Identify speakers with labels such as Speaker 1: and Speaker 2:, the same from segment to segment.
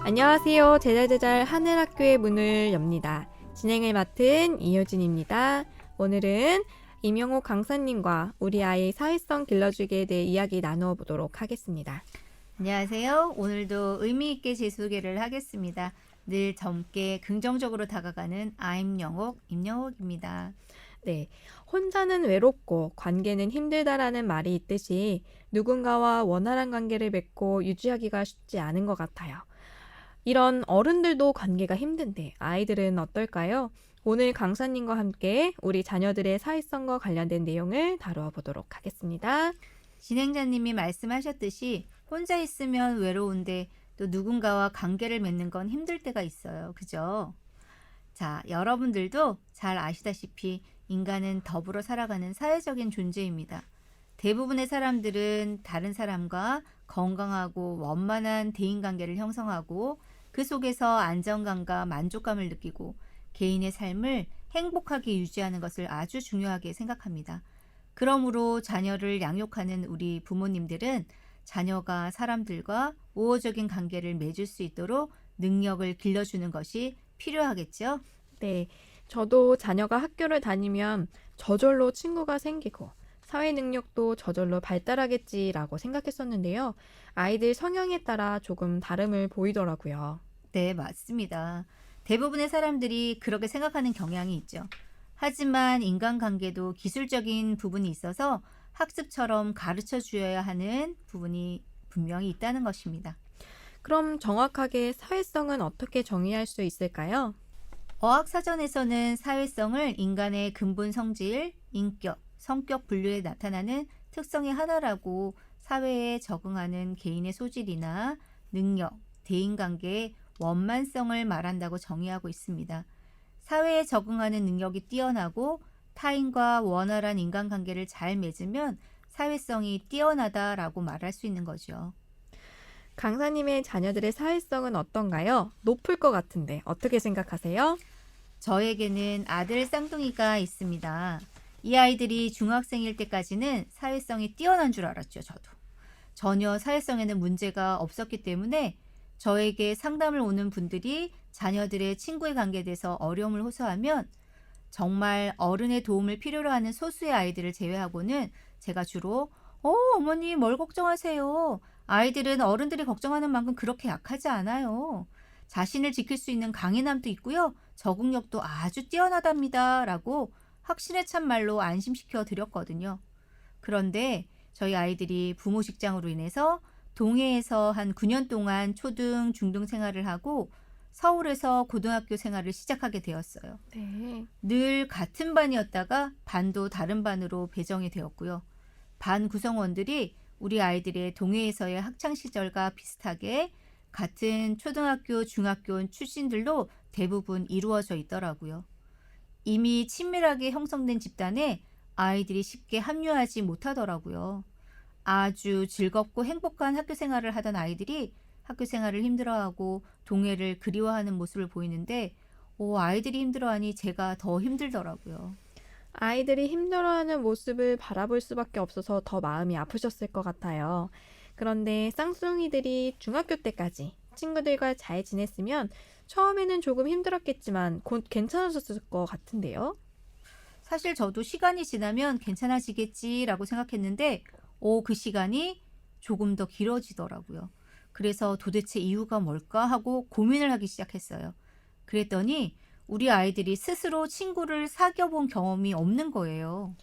Speaker 1: 안녕하세요. 제잘제잘 하늘학교의 문을 엽니다. 진행을 맡은 이효진입니다. 오늘은 임영옥 강사님과 우리 아이 사회성 길러주기에 대해 이야기 나누어 보도록 하겠습니다.
Speaker 2: 안녕하세요. 오늘도 의미 있게 제 소개를 하겠습니다. 늘 젊게 긍정적으로 다가가는 아임영옥, 임영옥입니다.
Speaker 1: 네, 혼자는 외롭고 관계는 힘들다라는 말이 있듯이 누군가와 원활한 관계를 맺고 유지하기가 쉽지 않은 것 같아요. 이런 어른들도 관계가 힘든데 아이들은 어떨까요? 오늘 강사님과 함께 우리 자녀들의 사회성과 관련된 내용을 다루어 보도록 하겠습니다.
Speaker 2: 진행자님이 말씀하셨듯이 혼자 있으면 외로운데 또 누군가와 관계를 맺는 건 힘들 때가 있어요. 그죠? 자, 여러분들도 잘 아시다시피 인간은 더불어 살아가는 사회적인 존재입니다. 대부분의 사람들은 다른 사람과 건강하고 원만한 대인관계를 형성하고 그 속에서 안정감과 만족감을 느끼고 개인의 삶을 행복하게 유지하는 것을 아주 중요하게 생각합니다. 그러므로 자녀를 양육하는 우리 부모님들은 자녀가 사람들과 우호적인 관계를 맺을 수 있도록 능력을 길러주는 것이 필요하겠죠?
Speaker 1: 네, 저도 자녀가 학교를 다니면 저절로 친구가 생기고 사회 능력도 저절로 발달하겠지라고 생각했었는데요. 아이들 성향에 따라 조금 다름을 보이더라고요.
Speaker 2: 네, 맞습니다. 대부분의 사람들이 그렇게 생각하는 경향이 있죠. 하지만 인간관계도 기술적인 부분이 있어서 학습처럼 가르쳐 주어야 하는 부분이 분명히 있다는 것입니다.
Speaker 1: 그럼 정확하게 사회성은 어떻게 정의할 수 있을까요?
Speaker 2: 어학사전에서는 사회성을 인간의 근본 성질, 인격, 성격 분류에 나타나는 특성의 하나라고 사회에 적응하는 개인의 소질이나 능력, 대인관계의 원만성을 말한다고 정의하고 있습니다. 사회에 적응하는 능력이 뛰어나고 타인과 원활한 인간관계를 잘 맺으면 사회성이 뛰어나다라고 말할 수 있는 거죠.
Speaker 1: 강사님의 자녀들의 사회성은 어떤가요? 높을 것 같은데 어떻게 생각하세요?
Speaker 2: 저에게는 아들 쌍둥이가 있습니다. 이 아이들이 중학생일 때까지는 사회성이 뛰어난 줄 알았죠, 저도. 전혀 사회성에는 문제가 없었기 때문에 저에게 상담을 오는 분들이 자녀들의 친구의 관계에 대해서 어려움을 호소하면 정말 어른의 도움을 필요로 하는 소수의 아이들을 제외하고는 제가 주로 어머니 뭘 걱정하세요? 아이들은 어른들이 걱정하는 만큼 그렇게 약하지 않아요. 자신을 지킬 수 있는 강인함도 있고요. 적응력도 아주 뛰어나답니다. 라고 확신에 찬 말로 안심시켜 드렸거든요. 그런데 저희 아이들이 부모 직장으로 인해서 동해에서 한 9년 동안 초등, 중등 생활을 하고 서울에서 고등학교 생활을 시작하게 되었어요.
Speaker 1: 네.
Speaker 2: 늘 같은 반이었다가 반도 다른 반으로 배정이 되었고요. 반 구성원들이 우리 아이들의 동해에서의 학창 시절과 비슷하게 같은 초등학교, 중학교 출신들로 대부분 이루어져 있더라고요. 이미 친밀하게 형성된 집단에 아이들이 쉽게 합류하지 못하더라고요. 아주 즐겁고 행복한 학교 생활을 하던 아이들이 학교 생활을 힘들어하고 동해를 그리워하는 모습을 보이는데 아이들이 힘들어하니 제가 더 힘들더라고요.
Speaker 1: 아이들이 힘들어하는 모습을 바라볼 수밖에 없어서 더 마음이 아프셨을 것 같아요. 그런데 쌍둥이들이 중학교 때까지 친구들과 잘 지냈으면 처음에는 조금 힘들었겠지만 곧 괜찮아졌을 것 같은데요.
Speaker 2: 사실 저도 시간이 지나면 괜찮아지겠지라고 생각했는데 그 시간이 조금 더 길어지더라고요. 그래서 도대체 이유가 뭘까 하고 고민을 하기 시작했어요. 그랬더니 우리 아이들이 스스로 친구를 사귀어 본 경험이 없는 거예요.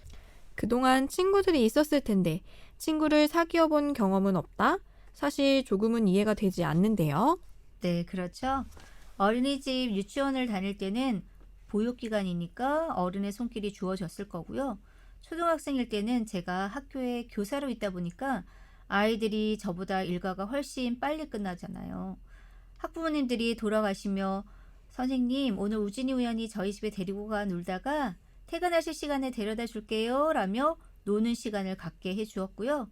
Speaker 1: 그동안 친구들이 있었을 텐데 친구를 사귀어 본 경험은 없다? 사실 조금은 이해가 되지 않는데요.
Speaker 2: 네, 그렇죠. 어린이집, 유치원을 다닐 때는 보육기관이니까 어른의 손길이 주어졌을 거고요. 초등학생일 때는 제가 학교에 교사로 있다 보니까 아이들이 저보다 일과가 훨씬 빨리 끝나잖아요. 학부모님들이 돌아가시며 선생님, 오늘 우진이 우연히 저희 집에 데리고 가 놀다가 퇴근하실 시간에 데려다 줄게요. 라며 노는 시간을 갖게 해 주었고요.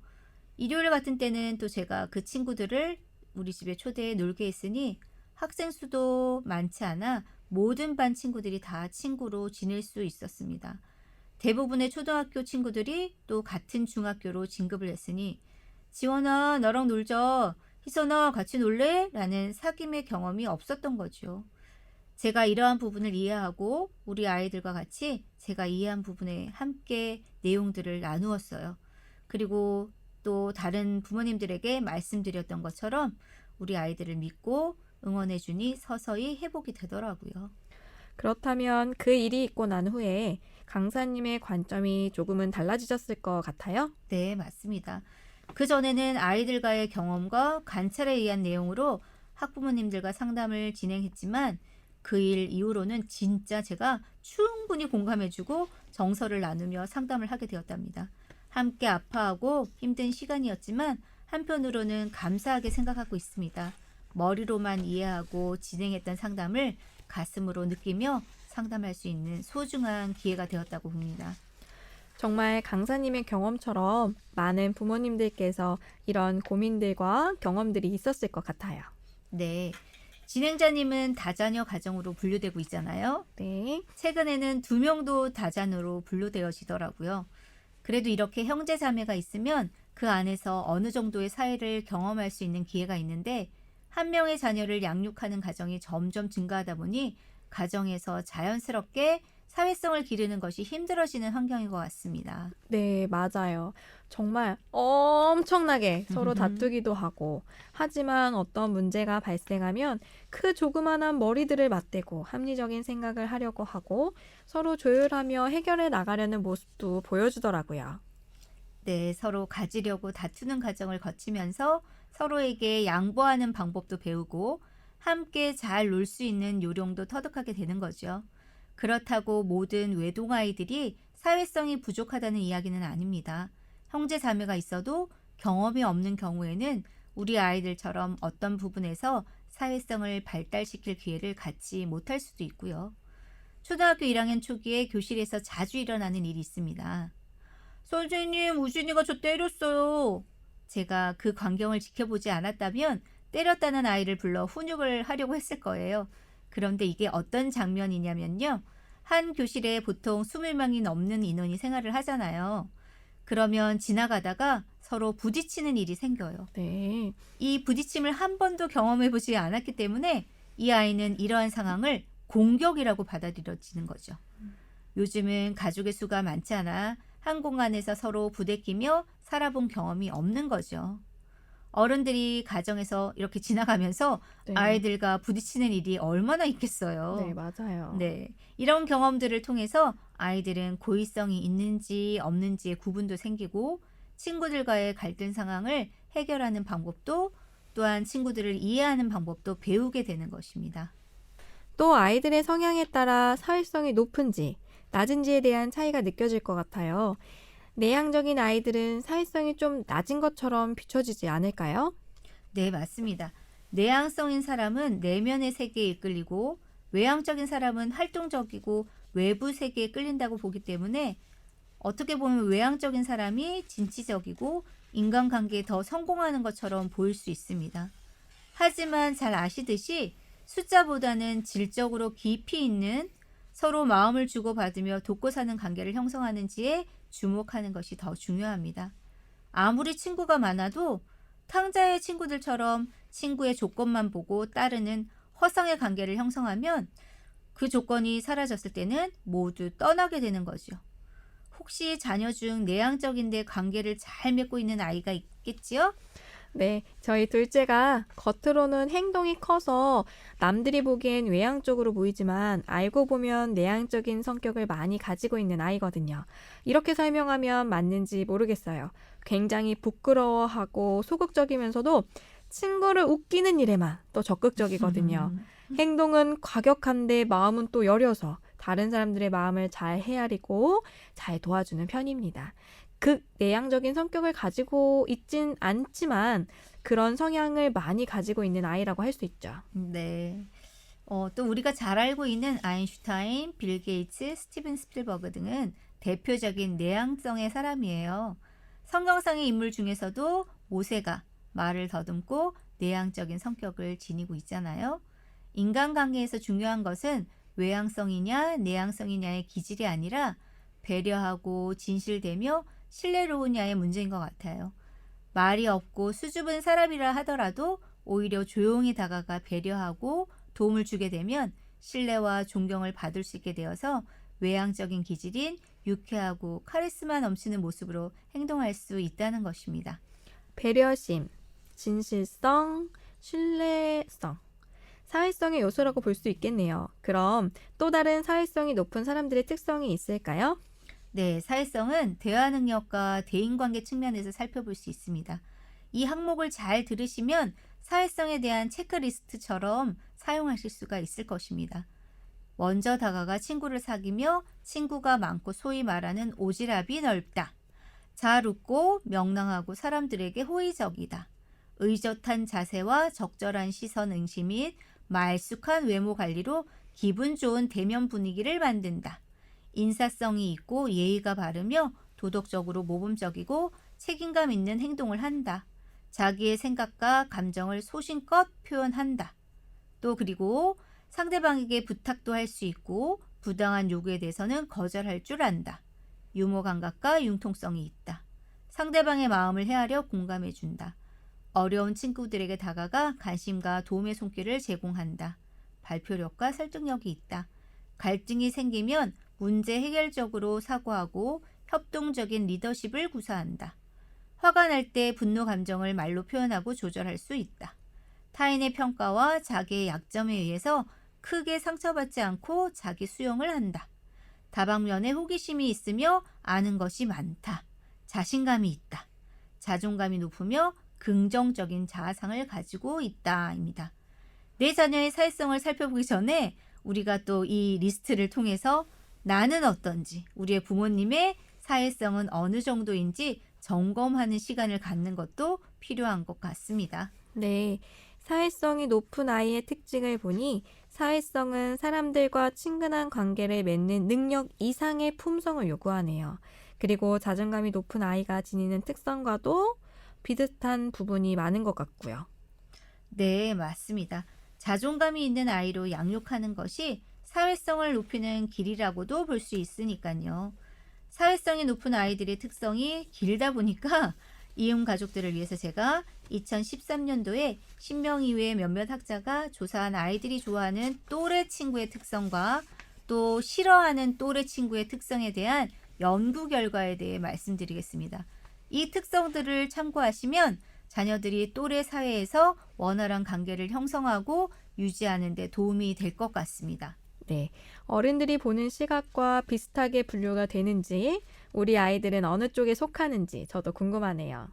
Speaker 2: 일요일 같은 때는 또 제가 그 친구들을 우리 집에 초대해 놀게 했으니 학생 수도 많지 않아 모든 반 친구들이 다 친구로 지낼 수 있었습니다. 대부분의 초등학교 친구들이 또 같은 중학교로 진급을 했으니 지원아 너랑 놀자. 희선아, 같이 놀래? 라는 사귐의 경험이 없었던 거죠. 제가 이러한 부분을 이해하고 우리 아이들과 같이 제가 이해한 부분에 함께 내용들을 나누었어요. 그리고 또 다른 부모님들에게 말씀드렸던 것처럼 우리 아이들을 믿고 응원해주니 서서히 회복이 되더라고요.
Speaker 1: 그렇다면 그 일이 있고 난 후에 강사님의 관점이 조금은 달라지셨을 것 같아요?
Speaker 2: 네, 맞습니다. 그전에는 아이들과의 경험과 관찰에 의한 내용으로 학부모님들과 상담을 진행했지만 그 일 이후로는 진짜 제가 충분히 공감해주고 정서를 나누며 상담을 하게 되었답니다. 함께 아파하고 힘든 시간이었지만 한편으로는 감사하게 생각하고 있습니다. 머리로만 이해하고 진행했던 상담을 가슴으로 느끼며 상담할 수 있는 소중한 기회가 되었다고 봅니다.
Speaker 1: 정말 강사님의 경험처럼 많은 부모님들께서 이런 고민들과 경험들이 있었을 것 같아요.
Speaker 2: 네. 진행자님은 다자녀 가정으로 분류되고 있잖아요.
Speaker 1: 네.
Speaker 2: 최근에는 2명도 다자녀로 분류되어지더라고요. 그래도 이렇게 형제 자매가 있으면 그 안에서 어느 정도의 사회를 경험할 수 있는 기회가 있는데 한 명의 자녀를 양육하는 가정이 점점 증가하다 보니 가정에서 자연스럽게 사회성을 기르는 것이 힘들어지는 환경인 것 같습니다.
Speaker 1: 네, 맞아요. 정말 엄청나게 서로 다투기도 하고, 하지만 어떤 문제가 발생하면 그 조그만한 머리들을 맞대고 합리적인 생각을 하려고 하고 서로 조율하며 해결해 나가려는 모습도 보여주더라고요.
Speaker 2: 네, 서로 가지려고 다투는 과정을 거치면서 서로에게 양보하는 방법도 배우고 함께 잘 놀 수 있는 요령도 터득하게 되는 거죠. 그렇다고 모든 외동아이들이 사회성이 부족하다는 이야기는 아닙니다. 형제 자매가 있어도 경험이 없는 경우에는 우리 아이들처럼 어떤 부분에서 사회성을 발달시킬 기회를 갖지 못할 수도 있고요. 초등학교 1학년 초기에 교실에서 자주 일어나는 일이 있습니다. 선생님, 우진이가 저 때렸어요. 제가 그 광경을 지켜보지 않았다면 때렸다는 아이를 불러 훈육을 하려고 했을 거예요. 그런데 이게 어떤 장면이냐면요. 한 교실에 보통 20명이 넘는 인원이 생활을 하잖아요. 그러면 지나가다가 서로 부딪히는 일이 생겨요.
Speaker 1: 네.
Speaker 2: 이 부딪힘을 한 번도 경험해보지 않았기 때문에 이 아이는 이러한 상황을 공격이라고 받아들여지는 거죠. 요즘은 가족의 수가 많지 않아 한 공간에서 서로 부대끼며 살아본 경험이 없는 거죠. 어른들이 가정에서 이렇게 지나가면서
Speaker 1: 네.
Speaker 2: 아이들과 부딪히는 일이 얼마나
Speaker 1: 네,
Speaker 2: 있겠어요.
Speaker 1: 맞아요.
Speaker 2: 네. 이런 경험들을 통해서 아이들은 고의성이 있는지 없는지의 구분도 생기고 친구들과의 갈등 상황을 해결하는 방법도 또한 친구들을 이해하는 방법도 배우게 되는 것입니다.
Speaker 1: 또 아이들의 성향에 따라 사회성이 높은지, 낮은지에 대한 차이가 느껴질 것 같아요. 내향적인 아이들은 사회성이 좀 낮은 것처럼 비춰지지 않을까요?
Speaker 2: 네, 맞습니다. 내향성인 사람은 내면의 세계에 이끌리고 외향적인 사람은 활동적이고 외부 세계에 끌린다고 보기 때문에 어떻게 보면 외향적인 사람이 진취적이고 인간관계에 더 성공하는 것처럼 보일 수 있습니다. 하지만 잘 아시듯이 숫자보다는 질적으로 깊이 있는 서로 마음을 주고받으며 돕고 사는 관계를 형성하는지에 주목하는 것이 더 중요합니다. 아무리 친구가 많아도 탕자의 친구들처럼 친구의 조건만 보고 따르는 허상의 관계를 형성하면 그 조건이 사라졌을 때는 모두 떠나게 되는 거죠. 혹시 자녀 중 내향적인데 관계를 잘 맺고 있는 아이가 있겠지요?
Speaker 1: 네, 저희 둘째가 겉으로는 행동이 커서 남들이 보기엔 외향적으로 보이지만 알고 보면 내향적인 성격을 많이 가지고 있는 아이거든요. 이렇게 설명하면 맞는지 모르겠어요. 굉장히 부끄러워하고 소극적이면서도 친구를 웃기는 일에만 또 적극적이거든요. 행동은 과격한데 마음은 또 여려서 다른 사람들의 마음을 잘 헤아리고 잘 도와주는 편입니다. 극 내향적인 성격을 가지고 있진 않지만 그런 성향을 많이 가지고 있는 아이라고 할 수 있죠.
Speaker 2: 네. 또 우리가 잘 알고 있는 아인슈타인, 빌 게이츠, 스티븐 스필버그 등은 대표적인 내향성의 사람이에요. 성경상의 인물 중에서도 모세가 말을 더듬고 내향적인 성격을 지니고 있잖아요. 인간관계에서 중요한 것은 외향성이냐 내향성이냐의 기질이 아니라 배려하고 진실되며 신뢰로우냐의 문제인 것 같아요. 말이 없고 수줍은 사람이라 하더라도 오히려 조용히 다가가 배려하고 도움을 주게 되면 신뢰와 존경을 받을 수 있게 되어서 외향적인 기질인 유쾌하고 카리스마 넘치는 모습으로 행동할 수 있다는 것입니다.
Speaker 1: 배려심, 진실성, 신뢰성. 사회성의 요소라고 볼 수 있겠네요. 그럼 또 다른 사회성이 높은 사람들의 특성이 있을까요?
Speaker 2: 네, 사회성은 대화 능력과 대인관계 측면에서 살펴볼 수 있습니다. 이 항목을 잘 들으시면 사회성에 대한 체크리스트처럼 사용하실 수가 있을 것입니다. 먼저 다가가 친구를 사귀며 친구가 많고 소위 말하는 오지랖이 넓다. 잘 웃고 명랑하고 사람들에게 호의적이다. 의젓한 자세와 적절한 시선 응시 및 말쑥한 외모 관리로 기분 좋은 대면 분위기를 만든다. 인사성이 있고 예의가 바르며 도덕적으로 모범적이고 책임감 있는 행동을 한다. 자기의 생각과 감정을 소신껏 표현한다. 또 그리고 상대방에게 부탁도 할 수 있고 부당한 요구에 대해서는 거절할 줄 안다. 유머 감각과 융통성이 있다. 상대방의 마음을 헤아려 공감해 준다. 어려운 친구들에게 다가가 관심과 도움의 손길을 제공한다. 발표력과 설득력이 있다. 갈등이 생기면 문제 해결적으로 사고하고 협동적인 리더십을 구사한다. 화가 날 때 분노 감정을 말로 표현하고 조절할 수 있다. 타인의 평가와 자기의 약점에 의해서 크게 상처받지 않고 자기 수용을 한다. 다방면에 호기심이 있으며 아는 것이 많다. 자신감이 있다. 자존감이 높으며 긍정적인 자아상을 가지고 있다입니다. 내 자녀의 사회성을 살펴보기 전에 우리가 또 이 리스트를 통해서 나는 어떤지, 우리의 부모님의 사회성은 어느 정도인지 점검하는 시간을 갖는 것도 필요한 것 같습니다.
Speaker 1: 네, 사회성이 높은 아이의 특징을 보니 사회성은 사람들과 친근한 관계를 맺는 능력 이상의 품성을 요구하네요. 그리고 자존감이 높은 아이가 지니는 특성과도 비슷한 부분이 많은 것 같고요.
Speaker 2: 네, 맞습니다. 자존감이 있는 아이로 양육하는 것이 사회성을 높이는 길이라고도 볼 수 있으니까요. 사회성이 높은 아이들의 특성이 길다 보니까 이혼 가족들을 위해서 제가 2013년도에 10명 이외의 몇몇 학자가 조사한 아이들이 좋아하는 또래 친구의 특성과 또 싫어하는 또래 친구의 특성에 대한 연구 결과에 대해 말씀드리겠습니다. 이 특성들을 참고하시면 자녀들이 또래 사회에서 원활한 관계를 형성하고 유지하는 데 도움이 될 것 같습니다.
Speaker 1: 네, 어른들이 보는 시각과 비슷하게 분류가 되는지, 우리 아이들은 어느 쪽에 속하는지 저도 궁금하네요.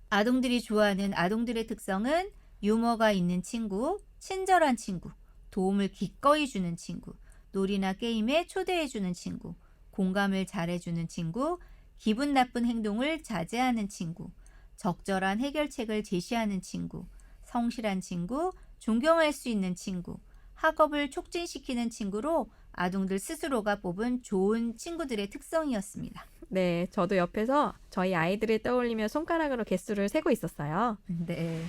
Speaker 2: 아동들이 좋아하는 아동들의 특성은 유머가 있는 친구, 친절한 친구, 도움을 기꺼이 주는 친구, 놀이나 게임에 초대해주는 친구, 공감을 잘해주는 친구, 기분 나쁜 행동을 자제하는 친구, 적절한 해결책을 제시하는 친구, 성실한 친구, 존경할 수 있는 친구, 학업을 촉진시키는 친구로 아동들 스스로가 뽑은 좋은 친구들의 특성이었습니다.
Speaker 1: 네, 저도 옆에서 저희 아이들을 떠올리며 손가락으로 개수를 세고 있었어요.
Speaker 2: 네.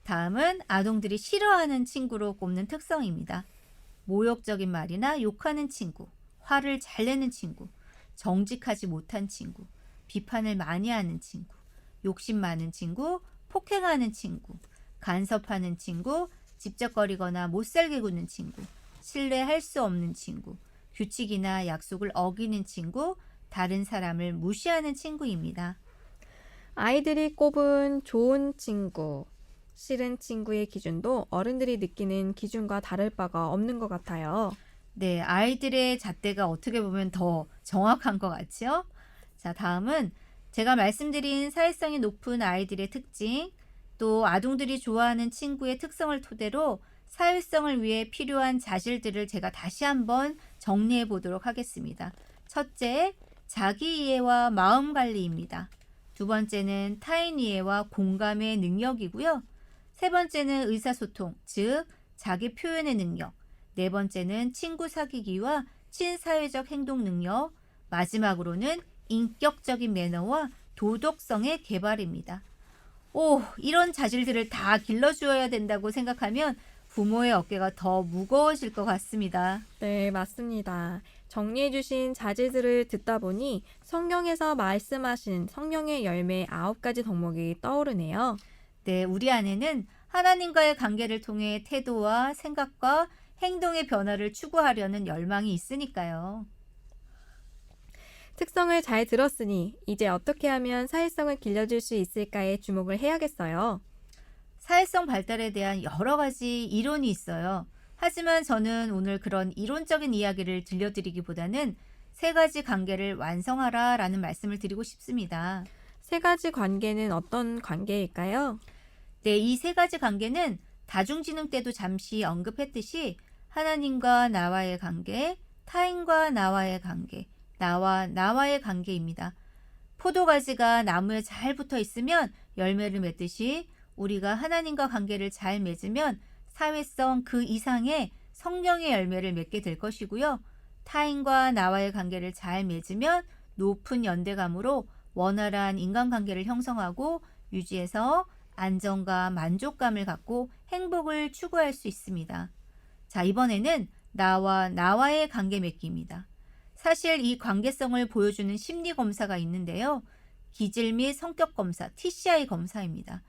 Speaker 2: 다음은 아동들이 싫어하는 친구로 꼽는 특성입니다. 모욕적인 말이나 욕하는 친구, 화를 잘 내는 친구, 정직하지 못한 친구, 비판을 많이 하는 친구, 욕심 많은 친구, 폭행하는 친구, 간섭하는 친구, 집적거리거나 못살게 구는 친구, 신뢰할 수 없는 친구, 규칙이나 약속을 어기는 친구, 다른 사람을 무시하는 친구입니다.
Speaker 1: 아이들이 꼽은 좋은 친구, 싫은 친구의 기준도 어른들이 느끼는 기준과 다를 바가 없는 것 같아요.
Speaker 2: 네, 아이들의 잣대가 어떻게 보면 더 정확한 것 같죠? 자, 다음은 제가 말씀드린 사회성이 높은 아이들의 특징, 또 아동들이 좋아하는 친구의 특성을 토대로 사회성을 위해 필요한 자질들을 제가 다시 한번 정리해 보도록 하겠습니다. 첫째, 자기 이해와 마음 관리입니다. 두 번째는 타인 이해와 공감의 능력이고요. 세 번째는 의사소통, 즉 자기 표현의 능력. 네 번째는 친구 사귀기와 친사회적 행동 능력. 마지막으로는 인격적인 매너와 도덕성의 개발입니다. 이런 자질들을 다 길러주어야 된다고 생각하면 부모의 어깨가 더 무거워질 것 같습니다.
Speaker 1: 네, 맞습니다. 정리해주신 자질들을 듣다 보니 성경에서 말씀하신 성령의 열매 9가지 덕목이 떠오르네요.
Speaker 2: 네, 우리 안에는 하나님과의 관계를 통해 태도와 생각과 행동의 변화를 추구하려는 열망이 있으니까요.
Speaker 1: 특성을 잘 들었으니 이제 어떻게 하면 사회성을 길러줄 수 있을까에 주목을 해야겠어요.
Speaker 2: 사회성 발달에 대한 여러 가지 이론이 있어요. 하지만 저는 오늘 그런 이론적인 이야기를 들려드리기보다는 세 가지 관계를 완성하라 라는 말씀을 드리고 싶습니다.
Speaker 1: 3가지 관계는 어떤 관계일까요?
Speaker 2: 네, 이 세 가지 관계는 다중지능 때도 잠시 언급했듯이 하나님과 나와의 관계, 타인과 나와의 관계, 나와 나와의 관계입니다. 포도가지가 나무에 잘 붙어 있으면 열매를 맺듯이 우리가 하나님과 관계를 잘 맺으면 사회성 그 이상의 성령의 열매를 맺게 될 것이고요. 타인과 나와의 관계를 잘 맺으면 높은 연대감으로 원활한 인간관계를 형성하고 유지해서 안정과 만족감을 갖고 행복을 추구할 수 있습니다. 자, 이번에는 나와 나와의 관계 맺기입니다. 사실 이 관계성을 보여주는 심리 검사가 있는데요. 기질 및 성격 검사, TCI 검사입니다.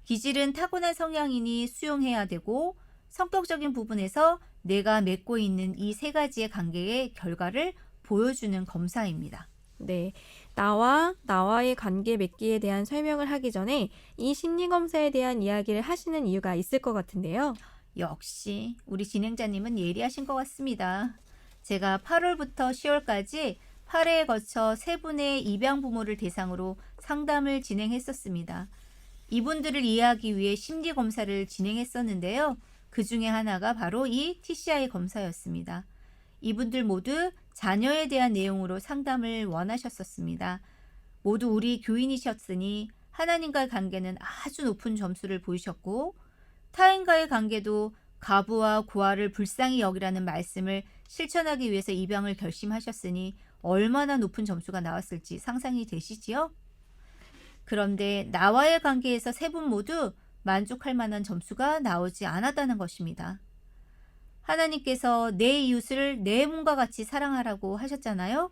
Speaker 2: 기질은 타고난 성향이니 수용해야 되고 성격적인 부분에서 내가 맺고 있는 이 세 가지의 관계의 결과를 보여주는 검사입니다.
Speaker 1: 네, 나와의 관계 맺기에 대한 설명을 하기 전에 이 심리검사에 대한 이야기를 하시는 이유가 있을 것 같은데요.
Speaker 2: 역시 우리 진행자님은 예리하신 것 같습니다. 제가 8월부터 10월까지 8회에 거쳐 3분의 입양 부모를 대상으로 상담을 진행했었습니다. 이분들을 이해하기 위해 심리 검사를 진행했었는데요. 그 중에 하나가 바로 이 TCI 검사였습니다. 이분들 모두 자녀에 대한 내용으로 상담을 원하셨었습니다. 모두 우리 교인이셨으니 하나님과의 관계는 아주 높은 점수를 보이셨고 타인과의 관계도 과부와 고아를 불쌍히 여기라는 말씀을 실천하기 위해서 입양을 결심하셨으니 얼마나 높은 점수가 나왔을지 상상이 되시지요? 그런데 나와의 관계에서 3분 모두 만족할 만한 점수가 나오지 않았다는 것입니다. 하나님께서 내 이웃을 내 몸과 같이 사랑하라고 하셨잖아요.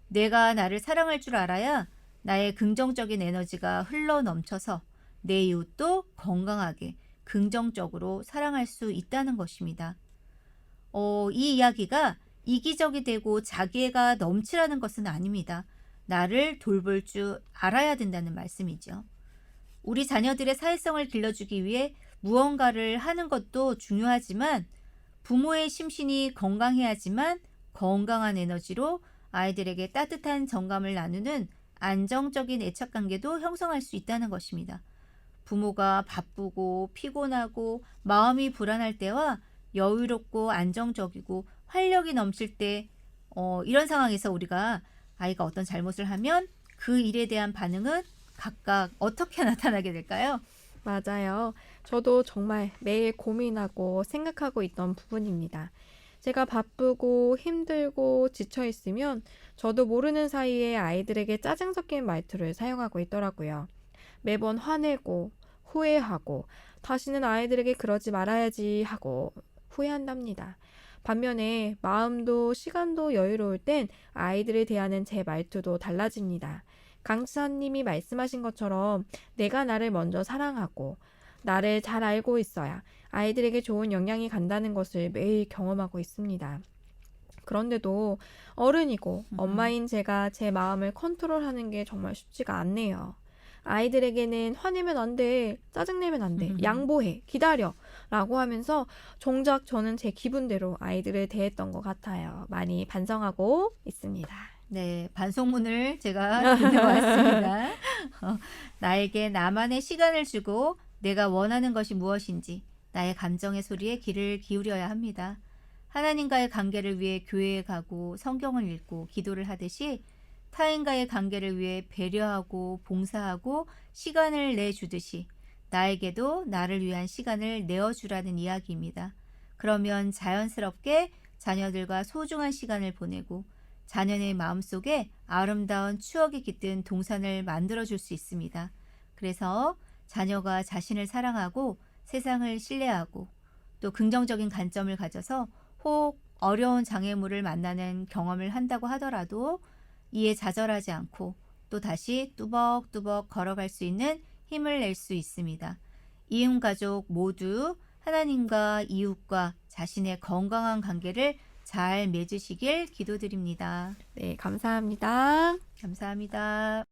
Speaker 2: 내가 나를 사랑할 줄 알아야 나의 긍정적인 에너지가 흘러 넘쳐서 내 이웃도 건강하게 긍정적으로 사랑할 수 있다는 것입니다. 이 이야기가 이기적이 되고 자기애가 넘치라는 것은 아닙니다. 나를 돌볼 줄 알아야 된다는 말씀이죠. 우리 자녀들의 사회성을 길러주기 위해 무언가를 하는 것도 중요하지만 부모의 심신이 건강해야지만 건강한 에너지로 아이들에게 따뜻한 정감을 나누는 안정적인 애착관계도 형성할 수 있다는 것입니다. 부모가 바쁘고 피곤하고 마음이 불안할 때와 여유롭고 안정적이고 활력이 넘칠 때 이런 상황에서 우리가 아이가 어떤 잘못을 하면 그 일에 대한 반응은 각각 어떻게 나타나게 될까요?
Speaker 1: 맞아요. 저도 정말 매일 고민하고 생각하고 있던 부분입니다. 제가 바쁘고 힘들고 지쳐 있으면 저도 모르는 사이에 아이들에게 짜증 섞인 말투를 사용하고 있더라고요. 매번 화내고 후회하고 다시는 아이들에게 그러지 말아야지 하고 후회한답니다. 반면에 마음도 시간도 여유로울 땐 아이들을 대하는 제 말투도 달라집니다. 강사님이 말씀하신 것처럼 내가 나를 먼저 사랑하고 나를 잘 알고 있어야 아이들에게 좋은 영향이 간다는 것을 매일 경험하고 있습니다. 그런데도 어른이고 엄마인 제가 제 마음을 컨트롤하는 게 정말 쉽지가 않네요. 아이들에게는 화내면 안 돼, 짜증내면 안 돼, 양보해, 기다려 라고 하면서 정작 저는 제 기분대로 아이들을 대했던 것 같아요. 많이 반성하고 있습니다.
Speaker 2: 네, 반성문을 제가 건네왔습니다. 나에게 나만의 시간을 주고 내가 원하는 것이 무엇인지 나의 감정의 소리에 귀를 기울여야 합니다. 하나님과의 관계를 위해 교회에 가고 성경을 읽고 기도를 하듯이 타인과의 관계를 위해 배려하고 봉사하고 시간을 내주듯이 나에게도 나를 위한 시간을 내어주라는 이야기입니다. 그러면 자연스럽게 자녀들과 소중한 시간을 보내고 자녀의 마음속에 아름다운 추억이 깃든 동산을 만들어줄 수 있습니다. 그래서 자녀가 자신을 사랑하고 세상을 신뢰하고 또 긍정적인 관점을 가져서 혹 어려운 장애물을 만나는 경험을 한다고 하더라도 이에 좌절하지 않고 또 다시 뚜벅뚜벅 걸어갈 수 있는 힘을 낼 수 있습니다. 이웃 가족 모두 하나님과 이웃과 자신의 건강한 관계를 잘 맺으시길 기도드립니다.
Speaker 1: 네, 감사합니다.
Speaker 2: 감사합니다.